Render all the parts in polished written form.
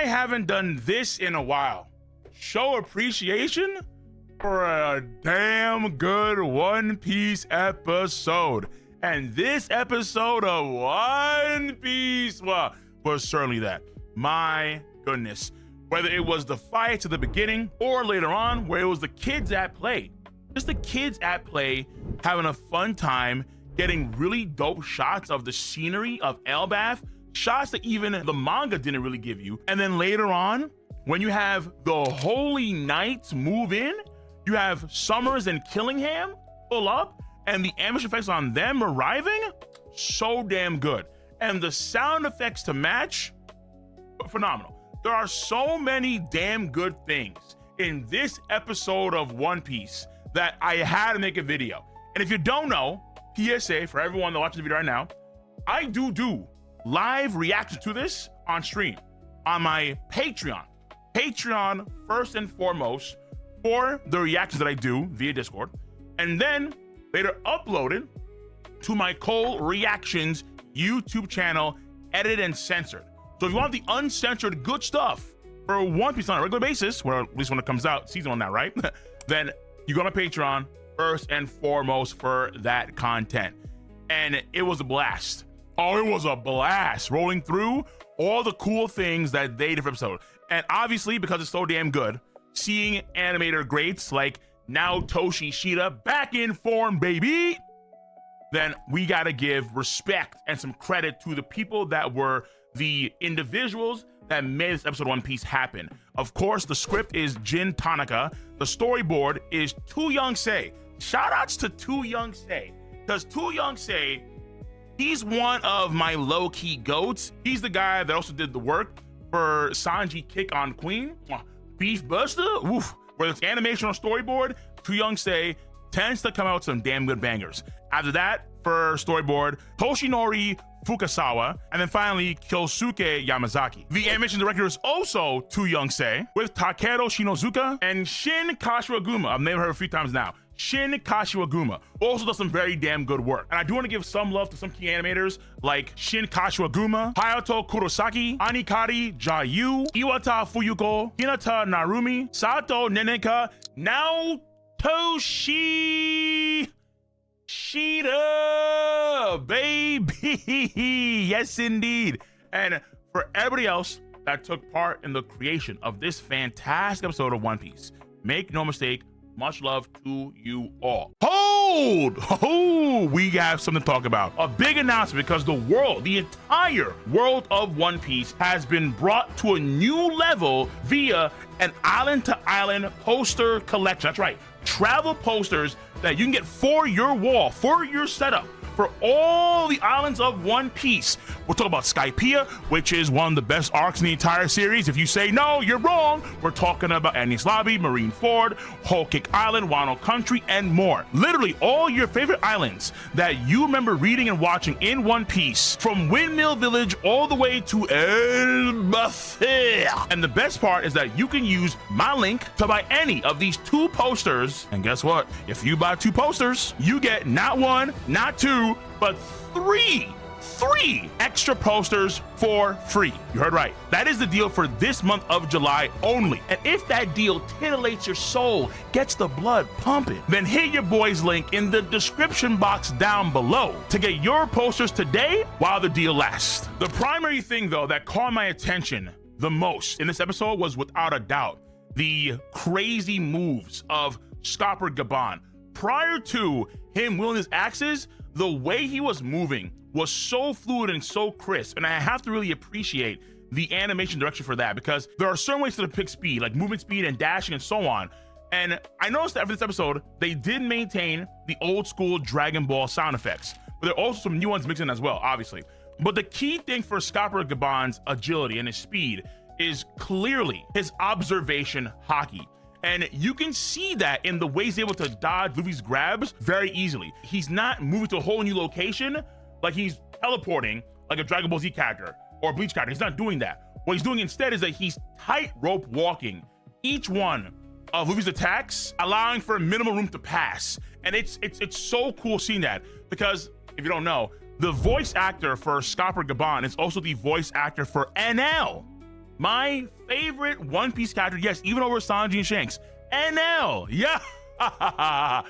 I haven't done this in a while. Show appreciation for a damn good One Piece episode. And this episode of One Piece was certainly that. My goodness. Whether it was the fights at the beginning or later on where it was the kids at play. Just the kids at play having a fun time, getting really dope shots of the scenery of Elbaf, shots that even the manga didn't really give you. And then later on, when you have the Holy Knights move in, you have Summers and Killingham pull up, and the animation effects on them arriving, so damn good. And the sound effects to match, phenomenal. There are so many damn good things in this episode of One Piece that I had to make a video. And if you don't know, PSA for everyone that watches the video right now, I do live reactions to this on stream on my Patreon. Patreon first and foremost for the reactions that I do via Discord, and then later uploaded to my Cole Reactions YouTube channel, edited and censored. So if you want the uncensored good stuff for One Piece on a regular basis, or at least when it comes out, season on that, right? Then you go to Patreon first and foremost for that content. And it was a blast. Oh, it was a blast rolling through all the cool things that they did for episode. And obviously, because it's so damn good, seeing animator greats like Naotoshi Shida back in form, baby, then we gotta give respect and some credit to the people that were the individuals that made this episode of One Piece happen. Of course, the script is Jin Tanaka. The storyboard is Tu Young Sei. Shout outs to Tu Young Sei, because Tu Young Sei, he's one of my low-key goats. He's the guy that also did the work for Sanji Kick on Queen, Beef Buster, woof. Whether it's animation or storyboard, Tu Young Sei tends to come out with some damn good bangers. After that, for storyboard, Toshinori Fukasawa, and then finally Kyosuke Yamazaki. The animation director is also Tu Young Sei, with Takeru Shinozuka and Shin Kashiwaguma. I've named her a few times now. Shin Kashiwaguma also does some very damn good work. And I do want to give some love to some key animators like Shin Kashiwaguma, Hayato Kurosaki, Anikari Jayu, Iwata Fuyuko, Hinata Narumi, Sato Neneka, Naotoshi Shida, baby. Yes, indeed. And for everybody else that took part in the creation of this fantastic episode of One Piece, make no mistake, much love to you all. Hold! Oh, we have something to talk about. A big announcement, because the world, the entire world of One Piece has been brought to a new level via an island-to-island poster collection. That's right. Travel posters that you can get for your wall, for your setup, for all the islands of One Piece. We'll talk about Skypiea, which is one of the best arcs in the entire series. If you say no, you're wrong. We're talking about Enies Lobby, Marineford, Whole Cake Island, Wano Country, and more. Literally all your favorite islands that you remember reading and watching in One Piece, from Windmill Village all the way to Elbaf. And the best part is that you can use my link to buy any of these 2 posters. And guess what? If you buy 2 posters, you get not 1, not 2, but 3 extra posters for free. You heard right. That is the deal for this month of July only. And if that deal titillates your soul, gets the blood pumping, then hit your boy's link in the description box down below to get your posters today while the deal lasts. The primary thing, though, that caught my attention the most in this episode was, without a doubt, the crazy moves of Scopper Gaban. Prior to him wielding his axes, the way he was moving was so fluid and so crisp, and I have to really appreciate the animation direction for that, because there are certain ways to depict speed, like movement speed and dashing and so on. And I noticed that for this episode, they did maintain the old school Dragon Ball sound effects, but there are also some new ones mixed in as well, obviously. But the key thing for Scopper Gaban's agility and his speed is clearly his observation hockey. And you can see that in the way he's able to dodge Luffy's grabs very easily. He's not moving to a whole new location like he's teleporting like a Dragon Ball Z character or Bleach character. He's not doing that. What he's doing instead is that he's tightrope walking each one of Luffy's attacks, allowing for minimal room to pass. And it's so cool seeing that, because if you don't know, the voice actor for Scopper Gaban is also the voice actor for NL, My favorite One Piece character, yes, even over Sanji and Shanks, NL, yeah.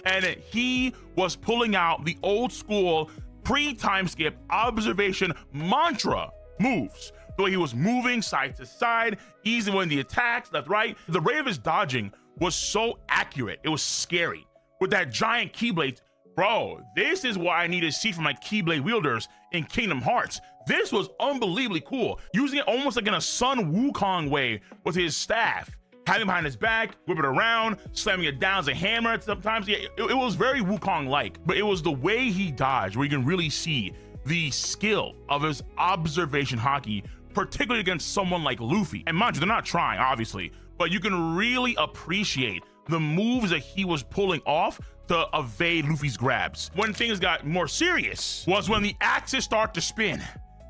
And he was pulling out the old school pre-time skip observation mantra moves. The way he was moving side to side, easy when the attacks, left, right. The rate of his dodging was so accurate. It was scary. With that giant Keyblade, bro, this is what I need to see from my Keyblade wielders in Kingdom Hearts. This was unbelievably cool. Using it almost like in a Sun Wukong way with his staff. Having him behind his back, whip it around, slamming it down as a hammer sometimes. Yeah, it was very Wukong-like, but it was the way he dodged where you can really see the skill of his observation hockey, particularly against someone like Luffy. And mind you, they're not trying, obviously, but you can really appreciate the moves that he was pulling off to evade Luffy's grabs. When things got more serious was when the axis started to spin.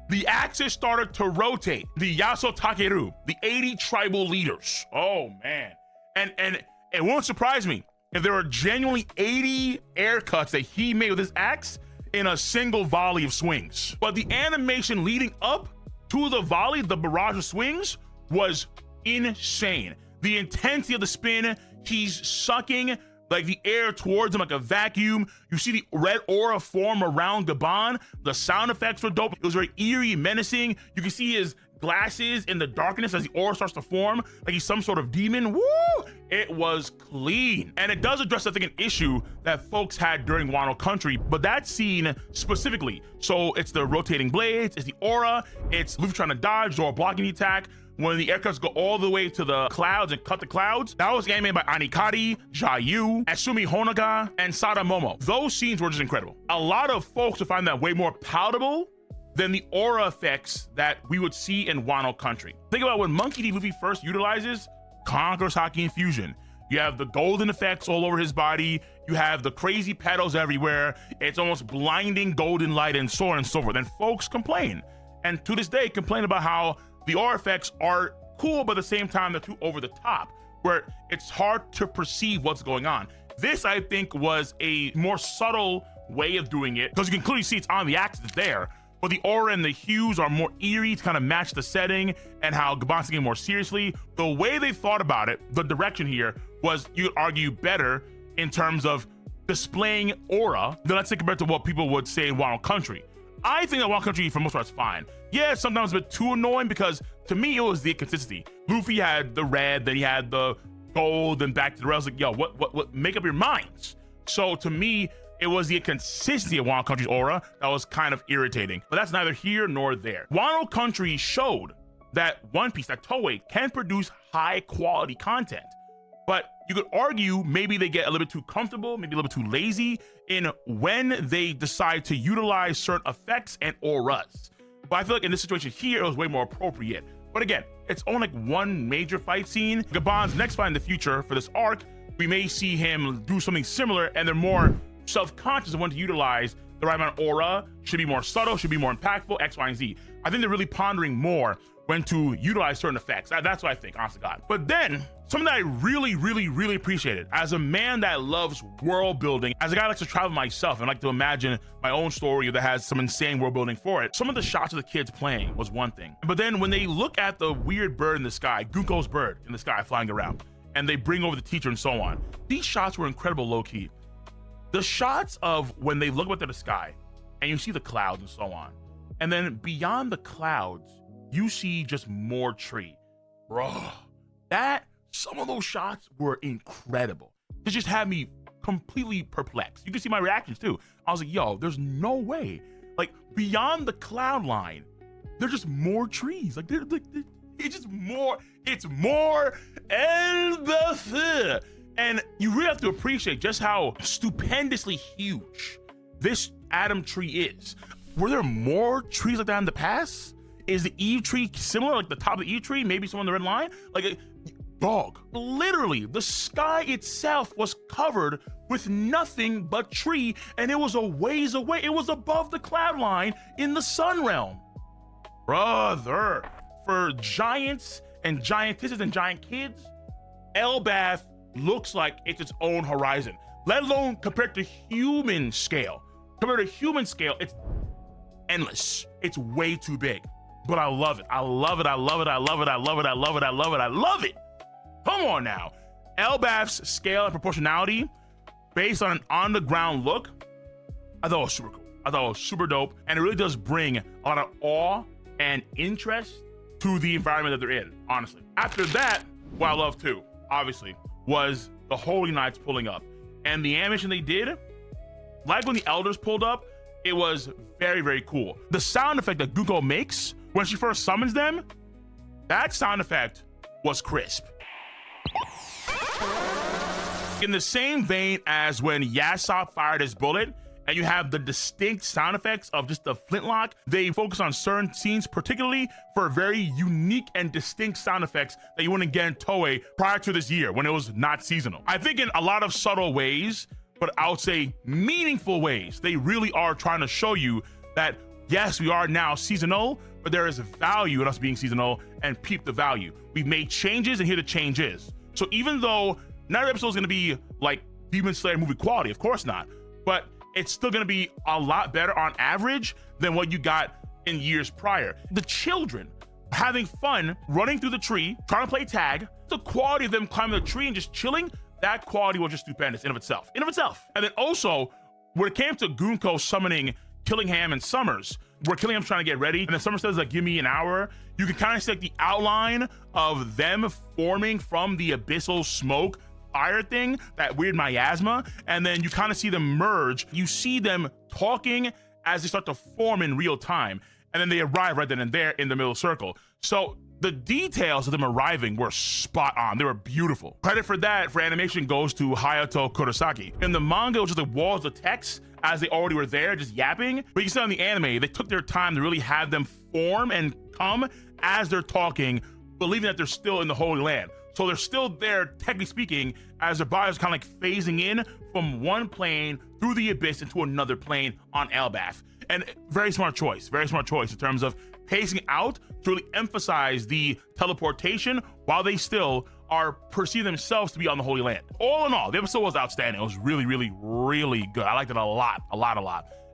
The axis started to rotate. The Yasuo Takeru, the 80 tribal leaders. Oh man. And it won't surprise me if there are genuinely 80 air cuts that he made with his axe in a single volley of swings. But the animation leading up to the volley, the barrage of swings, was insane. The intensity of the spin, he's sucking like the air towards him like a vacuum. You see the red aura form around Gaban. The sound effects were dope. It was very eerie, menacing. You can see his glasses in the darkness as the aura starts to form, like he's some sort of demon. Woo! It was clean. And it does address, I think, an issue that folks had during Wano Country, but that scene specifically. So it's the rotating blades, it's the aura, it's Luffy trying to dodge, Zoro blocking the attack. When the air cuts go all the way to the clouds and cut the clouds, that was animated by Anikari, Jayu, Asumi Honaga, and Sada Momo. Those scenes were just incredible. A lot of folks would find that way more palatable than the aura effects that we would see in Wano Country. Think about when Monkey D. Luffy first utilizes Conqueror's Haki Infusion. You have the golden effects all over his body. You have the crazy petals everywhere. It's almost blinding golden light and so on and so forth. And folks complain. And to this day, complain about how the aura effects are cool, but at the same time, they're too over the top, where it's hard to perceive what's going on. This, I think, was a more subtle way of doing it, because you can clearly see it's on the axis there, but the aura and the hues are more eerie to kind of match the setting and how Gaban's taking it more seriously. The way they thought about it, the direction here, was, you could argue, better in terms of displaying aura than, let's say, compared to what people would say in Wano Country. I think that Wano Country, for the most part, is fine. Yeah, sometimes a bit too annoying, because to me, it was the inconsistency. Luffy had the red, then he had the gold, and back to the rest. Like, yo, what, make up your minds. So to me, it was the inconsistency of Wano Country's aura that was kind of irritating. But that's neither here nor there. Wano Country showed that One Piece, that Toei, can produce high quality content. But you could argue maybe they get a little bit too comfortable, maybe a little bit too lazy in when they decide to utilize certain effects and auras. But I feel like in this situation here, it was way more appropriate. But again, it's only like one major fight scene. Gaban's next fight in the future for this arc, we may see him do something similar, and they're more self-conscious of when to utilize the right amount of aura, should be more subtle, should be more impactful, X, Y, and Z. I think they're really pondering more when to utilize certain effects. That's what I think, honest to God. But then, something that I really appreciated, as a man that loves world building, as a guy that likes to travel myself and like to imagine my own story that has some insane world building for it, some of the shots of the kids playing was one thing. But then when they look at the weird bird in the sky, Gunko's bird in the sky flying around, and they bring over the teacher and so on, these shots were incredible low-key. The shots of when they look up at the sky and you see the clouds and so on, and then beyond the clouds, you see just more tree. Bro, some of those shots were incredible. It just had me completely perplexed. You can see my reactions too. I was like, yo, there's no way. Like, beyond the cloud line, there's just more trees. Like, it's just more. It's more Elbafir. And you really have to appreciate just how stupendously huge this Adam tree is. Were there more trees like that in the past? Is the Eve tree similar, like the top of the Eve tree, maybe someone on the red line? Like, dog, literally, the sky itself was covered with nothing but tree, and it was a ways away. It was above the cloud line in the sun realm. Brother, for giants and giantesses and giant kids, Elbaf looks like it's its own horizon, let alone compared to human scale. Compared to human scale, it's endless. It's way too big. but I love it. I love it. I love it. I love it. I love it. I love it. I love it. I love it. Come on now. Elbaf's scale and proportionality based on an on-the-ground look, I thought it was super cool. I thought it was super dope, and it really does bring a lot of awe and interest to the environment that they're in, honestly. After that, what I love too, obviously, was the Holy Knights pulling up. And the animation they did, like when the Elders pulled up, it was very, very cool. The sound effect that Gunko makes when she first summons them, that sound effect was crisp. In the same vein as when Yasop fired his bullet, and you have the distinct sound effects of just the flintlock, they focus on certain scenes, particularly for very unique and distinct sound effects that you wouldn't get in Toei prior to this year when it was not seasonal. I think in a lot of subtle ways, but I would say meaningful ways, they really are trying to show you that yes, we are now seasonal, but there is value in us being seasonal, and peep the value. We've made changes, and here the change is. So even though not every episode is going to be like Demon Slayer movie quality, of course not, but it's still going to be a lot better on average than what you got in years prior. The children having fun running through the tree, trying to play tag, the quality of them climbing the tree and just chilling, that quality was just stupendous in of itself. And then also, when it came to Gunko summoning Killingham and Summers, where Killingham's trying to get ready, and then Summers says, like, give me an hour, you can kind of see like the outline of them forming from the abyssal smoke fire thing, that weird miasma, and then you kind of see them merge. You see them talking as they start to form in real time, and then they arrive right then and there in the middle circle. So the details of them arriving were spot on. They were beautiful. Credit for that for animation goes to Hayato Kurosaki. In the manga, it was just the walls of text as they already were there, just yapping. But you can see on the anime, they took their time to really have them form and come as they're talking, believing that they're still in the Holy Land. So they're still there, technically speaking, as their bodies kind of like phasing in from one plane through the abyss into another plane on Elbaf. And very smart choice in terms of pacing out to really emphasize the teleportation while they still are perceiving themselves to be on the Holy Land. All in all, the episode was outstanding. It was really, really, really good. I liked it a lot.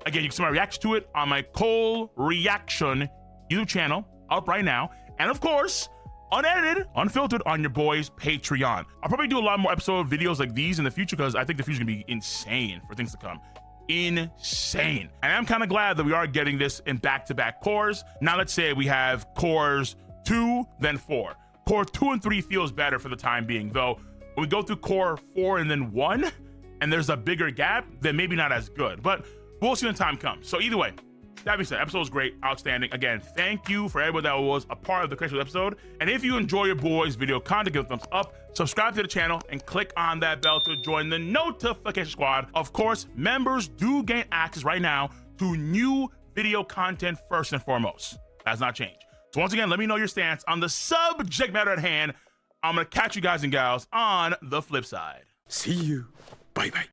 Again, you can see my reaction to it on my Cole Reaction YouTube channel up right now. And of course, unedited, unfiltered on your boy's Patreon. I'll probably do a lot more episode videos like these in the future because I think the future is gonna be insane for things to come. Insane. And I'm kind of glad that we are getting this in back-to-back cores. Now let's say we have cores 2, then 4. Core 2 and 3 feels better for the time being, though when we go through core 4 and then 1, and there's a bigger gap, then maybe not as good. But we'll see when the time comes. So either way, that being said, episode was great, outstanding. Again, thank you for everybody that was a part of the Crazy episode. And if you enjoy your boys' video content, give it a thumbs up, subscribe to the channel, and click on that bell to join the notification squad. Of course, members do gain access right now to new video content first and foremost. That's not changed. So once again, let me know your stance on the subject matter at hand. I'm gonna catch you guys and gals on the flip side. See you. Bye-bye.